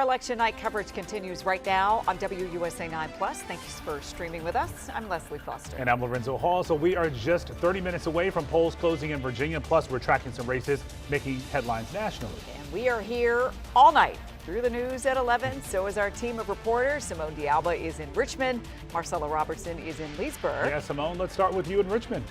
election night coverage continues right now on WUSA9 Plus. Thanks for streaming with us. I'm Leslie Foster. And I'm Lorenzo Hall. So we are just 30 minutes away from polls closing in Virginia. Plus, we're tracking some races making headlines nationally. And we are here all night through the news at 11. So is our team of reporters. Simone D'Alba is in Richmond. Marcella Robertson is in Leesburg. Yeah, Simone, let's start with you in Richmond.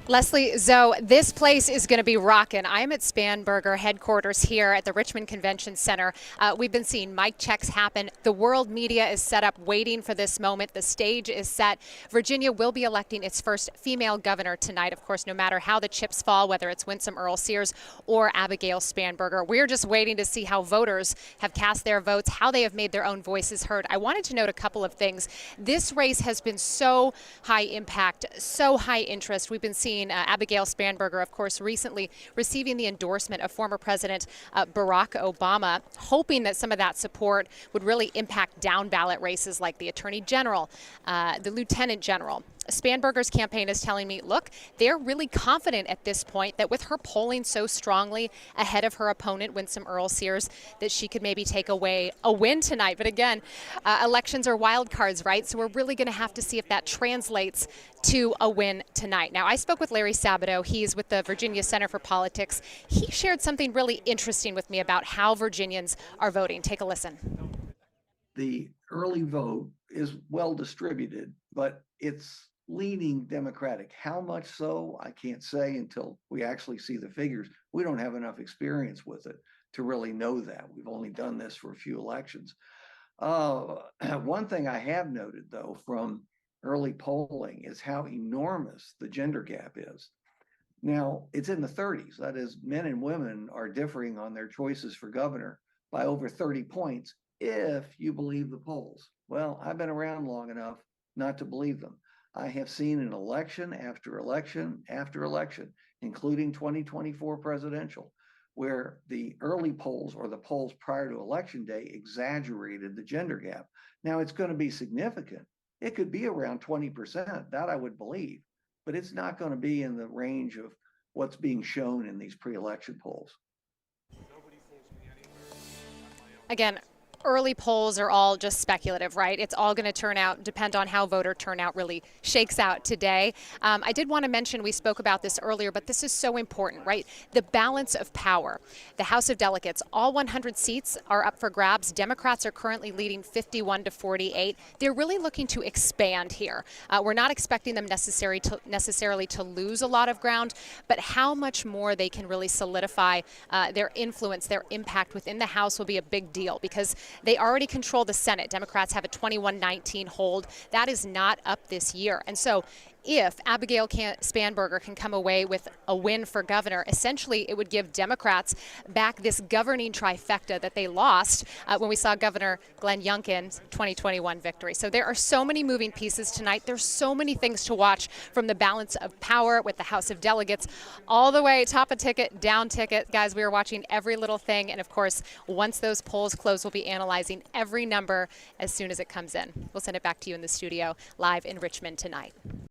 Leslie, Zoe, this place is going to be rocking. I am at Spanberger headquarters here at the Richmond Convention Center. We've been seeing mic checks happen. The world media is set up waiting for this moment. The stage is set. Virginia will be electing its first female governor tonight. Of course, no matter how the chips fall, whether it's Winsome Earl-Sears or Abigail Spanberger, we're just waiting to see how voters have cast their votes, how they have made their own voices heard. I wanted to note a couple of things. This race has been so high impact, so high interest. We've been seeing Abigail Spanberger, of course, recently receiving the endorsement of former President Barack Obama, hoping that some of that support would really impact down ballot races like the Attorney General, the Lieutenant General. Spanberger's campaign is telling me, look, they're really confident at this point that with her polling so strongly ahead of her opponent, Winsome Earl-Sears, that she could maybe take away a win tonight. But again, elections are wild cards, right? So we're really going to have to see if that translates to a win tonight. Now, I spoke with Larry Sabato. He's with the Virginia Center for Politics. He shared something really interesting with me about how Virginians are voting. Take a listen. The early vote is well distributed, but it's leaning Democratic. How much so, I can't say until we actually see the figures. We don't have enough experience with it to really know that. We've only done this for a few elections. One thing I have noted, though, from early polling is how enormous the gender gap is. Now, it's in the 30s. That is, men and women are differing on their choices for governor by over 30 points, if you believe the polls. Well, I've been around long enough not to believe them. I have seen an election after election after election, including 2024 presidential, where the early polls or the polls prior to election day exaggerated the gender gap. Now, it's going to be significant. It could be around 20%, that I would believe, but it's not going to be in the range of what's being shown in these pre-election polls. Again, early polls are all just speculative, right? It's all going to depend on how voter turnout really shakes out today. I did want to mention, we spoke about this earlier, but this is so important, right? The balance of power. The House of Delegates, all 100 seats are up for grabs. Democrats are currently leading 51-48. They're really looking to expand here. We're not expecting them necessarily to lose a lot of ground, but how much more they can really solidify their influence, their impact within the House will be a big deal, because they already control the Senate. Democrats have a 21-19 hold. That is not up this year. And so if Abigail Spanberger can come away with a win for governor, essentially it would give Democrats back this governing trifecta that they lost when we saw Governor Glenn Youngkin's 2021 victory. So there are so many moving pieces tonight. There's so many things to watch, from the balance of power with the House of Delegates all the way top a ticket, down ticket. Guys, we are watching every little thing. And of course, once those polls close, we'll be analyzing every number as soon as it comes in. We'll send it back to you in the studio live in Richmond tonight.